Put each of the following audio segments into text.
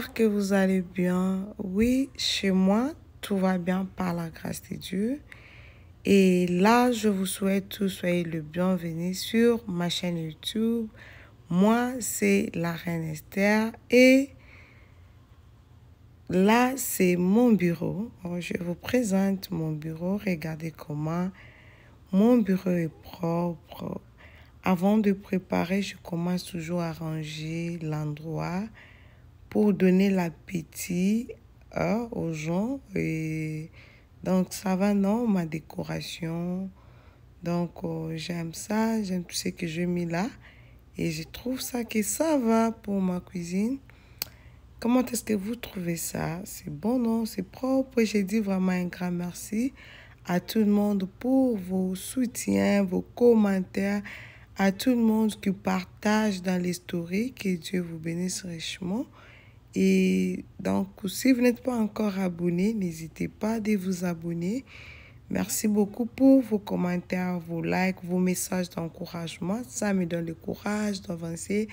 J'espère que vous allez bien. Oui, chez moi, tout va bien par la grâce de Dieu. Et là, je vous souhaite tous soyez le bienvenu sur ma chaîne YouTube. Moi, c'est la Reine Esther et là, c'est mon bureau. Alors, je vous présente mon bureau. Regardez comment mon bureau est propre. Avant de préparer, je commence toujours à ranger l'endroit pour donner l'appétit aux gens. Et donc, ça va, non, ma décoration. Donc, j'aime ça, j'aime tout ce que j'ai mis là. Et je trouve ça que ça va pour ma cuisine. Comment est-ce que vous trouvez ça? C'est bon, non? C'est propre. J'ai dit vraiment un grand merci à tout le monde pour vos soutiens, vos commentaires, à tout le monde qui partage dans les stories. Que Dieu vous bénisse richement. Et donc, si vous n'êtes pas encore abonné, n'hésitez pas à vous abonner. Merci beaucoup pour vos commentaires, vos likes, vos messages d'encouragement. Ça me donne le courage d'avancer.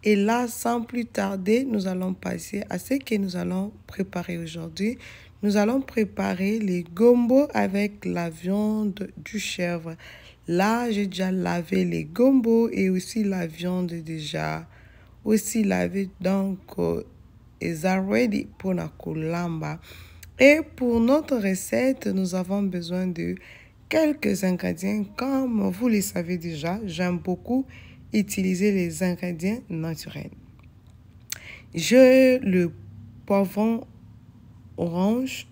Et là, sans plus tarder, nous allons passer à ce que nous allons préparer aujourd'hui. Nous allons préparer les gombo avec la viande du chèvre. Là, j'ai déjà lavé les gombo et aussi la viande déjà aussi lavée. Donc, is ready pour la kulamba. Et pour notre recette, nous avons besoin de quelques ingrédients. Comme vous le savez déjà, j'aime beaucoup utiliser les ingrédients naturels. J'ai le poivron orange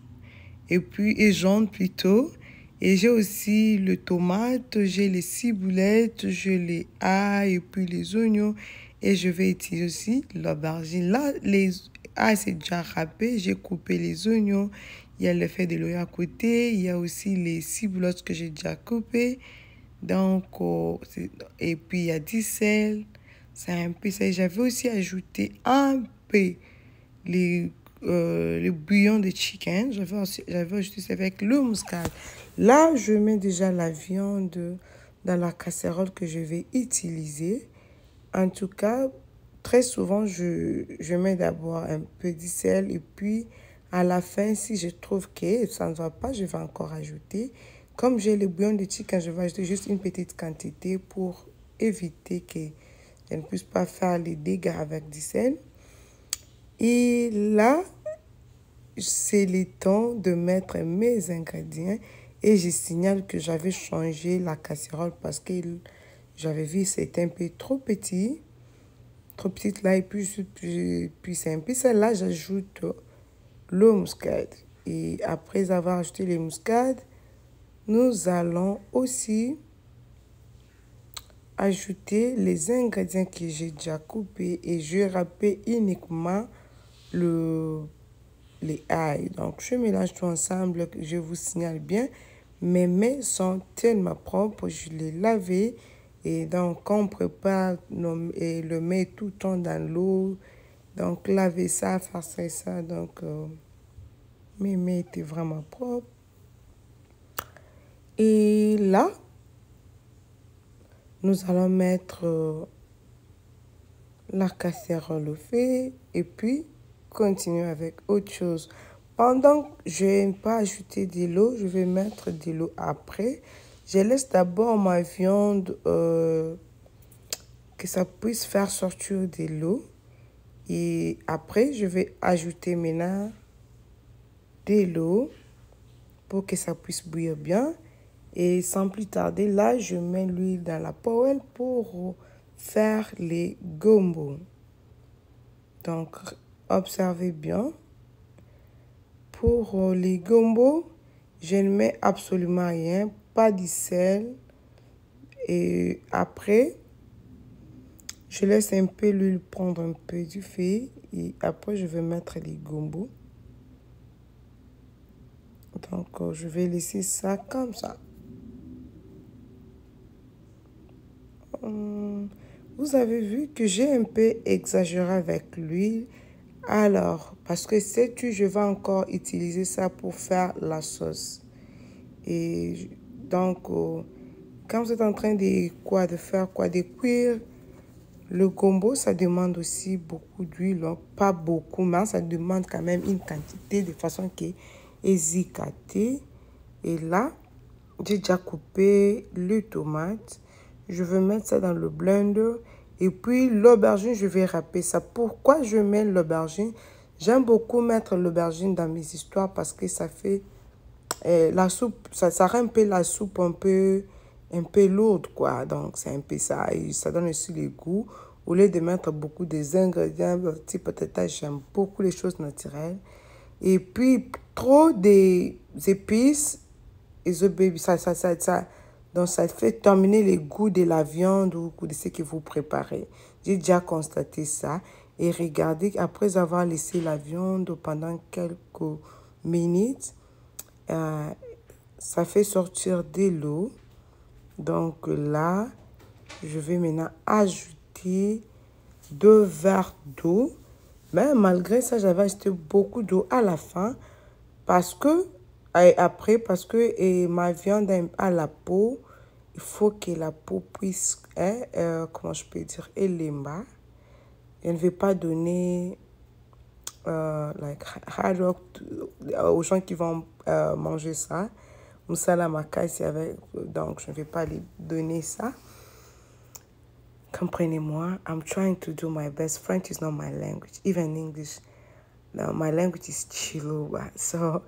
et jaune plutôt. Et j'ai aussi le tomate, j'ai les ciboulettes, j'ai les ail et puis les oignons. Et je vais utiliser aussi l'aubergine. Là, les ail, c'est déjà râpé. J'ai coupé les oignons. Il y a le fait de l'oignon à côté. Il y a aussi les ciboulettes que j'ai déjà coupées. Donc, et puis il y a du sel. C'est un peu ça. J'avais aussi ajouté un peu le bouillon de chicken. J'avais ajouté ça avec le muscade. Là, je mets déjà la viande dans la casserole que je vais utiliser. En tout cas, très souvent, je mets d'abord un peu de sel et puis à la fin, si je trouve que ça ne va pas, je vais encore ajouter. Comme j'ai le bouillon de chicken, je vais ajouter juste une petite quantité pour éviter que je ne puisse pas faire les dégâts avec du sel. Et là, c'est le temps de mettre mes ingrédients. Et je signale que j'avais changé la casserole parce que j'avais vu que c'était un peu trop petit. Trop petite là. Et puis c'est un peu celle-là, j'ajoute le muscade. Et après avoir ajouté les muscades, nous allons aussi ajouter les ingrédients que j'ai déjà coupés. Et je râpé uniquement les ail. Donc, je mélange tout ensemble. Je vous signale bien. Mes mains sont tellement propres. Je les lavé. Et donc, quand on prépare et le met tout le temps dans l'eau. Donc, laver ça, faire ça et ça. Donc, mes mains étaient vraiment propres. Et là, nous allons mettre la casserole au feu. Et puis, continuer avec autre chose. Pendant que je n'ai pas ajouté de l'eau, je vais mettre de l'eau après. Je laisse d'abord ma viande que ça puisse faire sortir de l'eau. Et après, je vais ajouter maintenant de l'eau pour que ça puisse bouillir bien. Et sans plus tarder, là, je mets l'huile dans la poêle pour faire les gombo. Donc, observez bien. Pour les gombo, je ne mets absolument rien, pas de sel. Et après, je laisse un peu l'huile prendre un peu du feu. Et après, je vais mettre les gombo. Donc, je vais laisser ça comme ça. Vous avez vu que j'ai un peu exagéré avec l'huile. Alors, parce que cette huile, je vais encore utiliser ça pour faire la sauce. Et donc, quand vous êtes en train de cuire Le gombo, ça demande aussi beaucoup d'huile, pas beaucoup, mais ça demande quand même une quantité de façon qui est zicatée. Et là, j'ai déjà coupé les tomates. Je vais mettre ça dans le blender. Et puis l'aubergine, je vais râper ça. Pourquoi je mets l'aubergine? J'aime beaucoup mettre l'aubergine dans mes histoires parce que ça fait la soupe, ça rend un peu la soupe un peu lourde, quoi. Donc, c'est un peu ça. Et ça donne aussi le goût. Au lieu de mettre beaucoup des ingrédients, type peut-être, j'aime beaucoup les choses naturelles. Et puis, trop des épices, et donc, ça fait terminer le goût de la viande ou de ce que vous préparez. J'ai déjà constaté ça. Et regardez, après avoir laissé la viande pendant quelques minutes, ça fait sortir de l'eau. Donc là, je vais maintenant ajouter 2 verres d'eau. Mais malgré ça, j'avais ajouté beaucoup d'eau à la fin parce que, parce que ma viande a la peau. Il faut que la peau puisse, comment je peux dire, élément. Je ne vais pas donner hard rock aux gens qui vont manger ça. Moussala Makasi avec, donc je ne vais pas lui donner ça. Comprenez-moi, I'm trying to do my best. French is not my language, even English. No, my language is Chiluba, so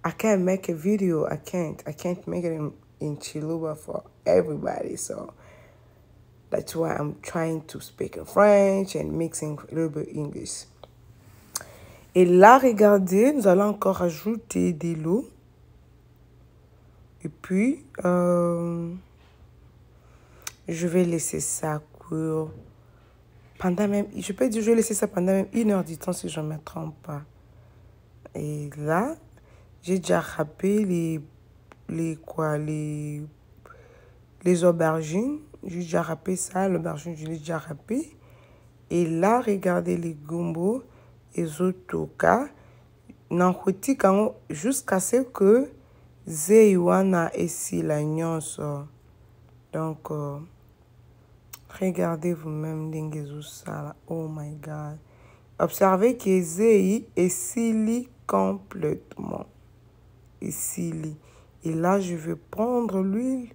I can't make a video. I can't make it in Chiluba for everybody. So that's why I'm trying to speak in French and mixing a little bit English. Et là, regardez, nous allons encore ajouter de l'eau. Et puis, je vais laisser ça cuire pendant même, je peux dire, je vais laisser ça pendant même 1 heure du temps si je ne me trompe pas. Et là, j'ai déjà râpé les aubergines. J'ai déjà râpé ça, l'aubergine, je l'ai déjà râpé. Et là, regardez les gombo et zotoka. Jusqu'à ce que Zeiwana et la nyonso. Donc, regardez vous-même ça. Oh my God. Observez que Zei est sili complètement. Et sili. Et là, je vais prendre l'huile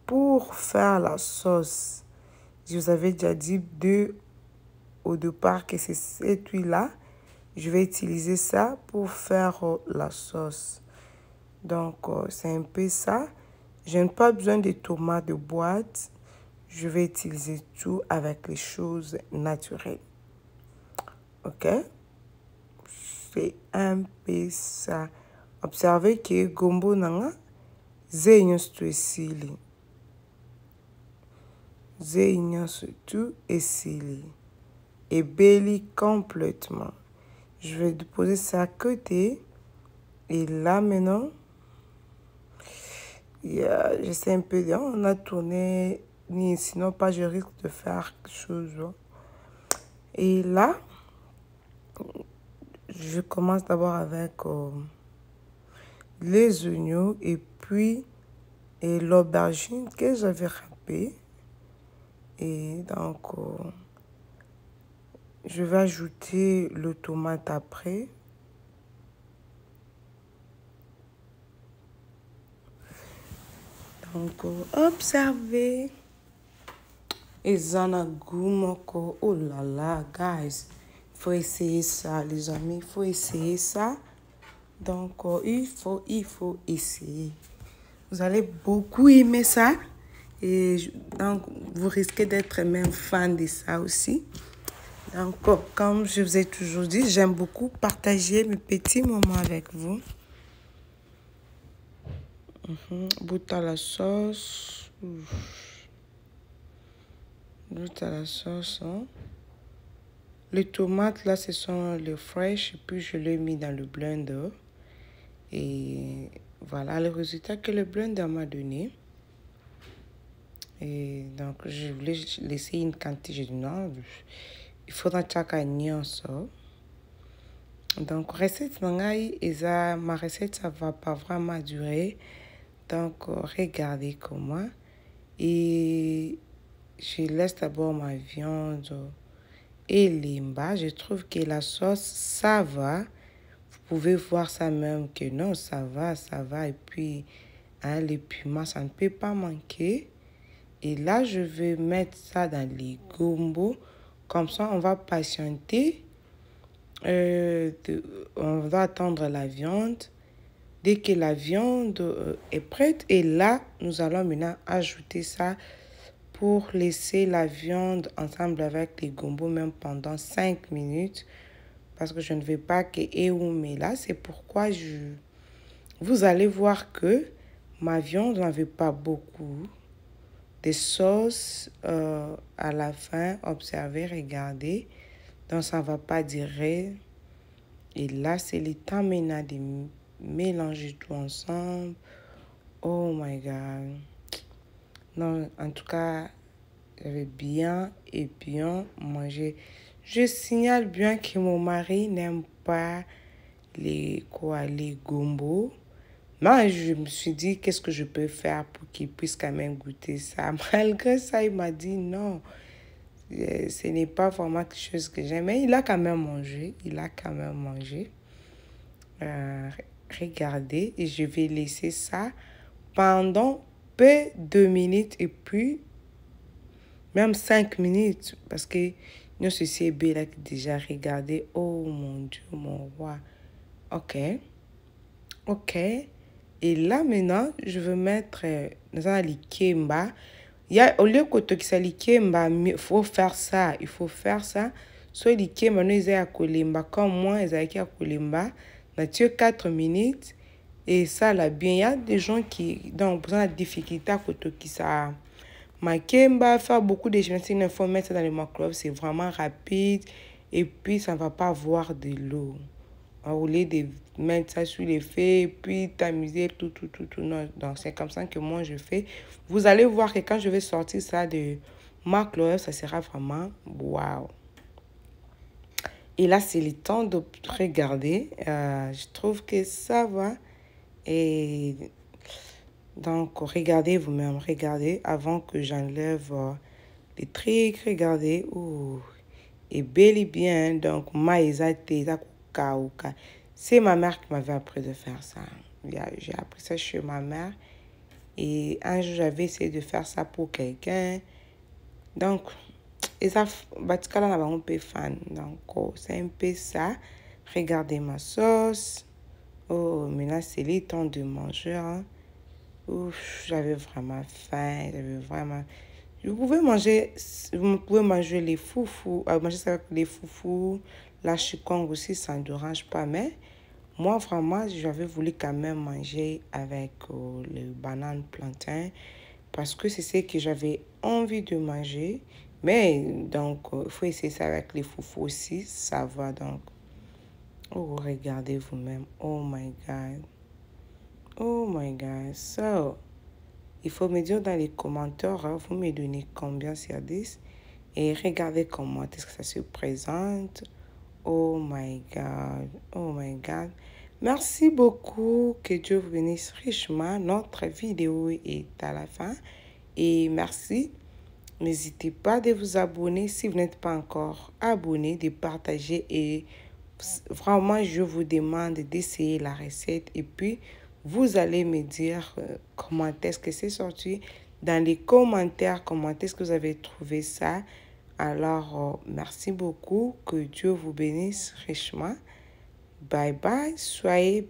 pour faire la sauce. Je vous avais déjà dit au départ que c'est cette huile-là. Je vais utiliser ça pour faire la sauce. Donc, c'est un peu ça. Je n'ai pas besoin de tomates de boîte. Je vais utiliser tout avec les choses naturelles. Ok? C'est un peu ça. Observez que gombo nanga, zéignon sili. Zéignon tout et sili. Et belly complètement. Je vais déposer ça à côté. Et là, maintenant, je sais un peu, on a tourné, sinon pas, je risque de faire quelque chose. Et là, je commence d'abord avec les oignons et puis l'aubergine que j'avais râpée. Et donc, je vais ajouter le tomate après. Donc, observez. Et Zanagumoko, oh là là, guys. Il faut essayer ça, les amis. Il faut essayer ça. Donc, il faut essayer. Vous allez beaucoup aimer ça. Et donc, vous risquez d'être même fan de ça aussi. Donc, comme je vous ai toujours dit, j'aime beaucoup partager mes petits moments avec vous. Bout à la sauce. Bout à la sauce. Hein. Les tomates, là, ce sont les fraîches. Et puis, je les ai mis dans le blender. Et voilà le résultat que le blender m'a donné. Et donc, je voulais laisser une quantité. J'ai dit non, il faudra chaque année ça. Donc, recette, ma recette, ça va pas vraiment durer. Donc, regardez comment. Et je laisse d'abord ma viande et l'imba. Je trouve que la sauce, ça va. Vous pouvez voir ça même que non, ça va, ça va. Et puis, hein, les piments, ça ne peut pas manquer. Et là, je vais mettre ça dans les gombo. Comme ça, on va patienter. On va attendre la viande. Dès que la viande est prête, et là, nous allons maintenant ajouter ça pour laisser la viande ensemble avec les gombo même pendant 5 minutes. Parce que je ne veux pas que mais là, c'est pourquoi vous allez voir que ma viande n'avait pas beaucoup de sauce à la fin. Observez, regardez. Donc, ça ne va pas durer. Et là, c'est le temps maintenant de mélanger tout ensemble. Oh my God. Non, en tout cas, j'avais bien et bien mangé. Je signale bien que mon mari n'aime pas les gombo. Moi, je me suis dit, qu'est-ce que je peux faire pour qu'il puisse quand même goûter ça. Malgré ça, il m'a dit non. Ce n'est pas vraiment quelque chose que j'aime. Mais il a quand même mangé. Il a quand même mangé. Regardez. Et je vais laisser ça pendant peu de minutes. Et puis, même 5 minutes. Parce que nous, ceci est bien déjà regardé. Oh mon Dieu, mon roi. Ok. Ok. Et là, maintenant, je veux mettre dans un likemba. Au lieu que tu aies likemba, il faut faire ça. Il faut faire ça. Soit likemba, nous avons kolemba. Comme moi, ils ont kolemba. On a 4 minutes. Et ça, là, bien, il y a des gens qui, donc, pour la difficulté à côté qui ça. Makemba, faire beaucoup de gymnastique, il faut mettre ça dans le micro-ondes. C'est vraiment rapide. Et puis, ça ne va pas avoir de l'eau. Au lieu de mettre ça sur les feux, puis tamiser tout. Non, donc, c'est comme ça que moi, je fais. Vous allez voir que quand je vais sortir ça de ma chlore, ça sera vraiment waouh. Et là, c'est le temps de regarder. Je trouve que ça va. Et donc, regardez vous-même. Regardez avant que j'enlève les trucs. Regardez. Ouh. Et bel et bien. Donc, c'est ma mère qui m'avait appris de faire ça. J'ai appris ça chez ma mère. Et un jour, j'avais essayé de faire ça pour quelqu'un. Donc, et ça, Batikala n'a pas un peu fan. Donc, oh, c'est un peu ça. Regardez ma sauce. Oh, mais là, c'est le temps de manger. Hein. Ouf, j'avais vraiment faim. J'avais vraiment... Vous pouvez manger les foufous, manger ça avec les foufous, la chikong aussi, ça ne dérange pas. Mais moi, vraiment, j'avais voulu quand même manger avec les bananes plantain parce que c'est ce que j'avais envie de manger. Mais donc, il faut essayer ça avec les foufous aussi, ça va donc. Oh, regardez vous-même. Oh my God. Oh my God. So, il faut me dire dans les commentaires, hein, vous me donnez combien sur 10 et regardez comment est-ce que ça se présente. Oh my God, oh my God. Merci beaucoup, que Dieu vous bénisse richement. Notre vidéo est à la fin et merci. N'hésitez pas de vous abonner si vous n'êtes pas encore abonné, de partager et vraiment je vous demande d'essayer la recette et puis vous allez me dire comment est-ce que c'est sorti dans les commentaires, comment est-ce que vous avez trouvé ça. Alors, merci beaucoup. Que Dieu vous bénisse richement. Bye bye. Soyez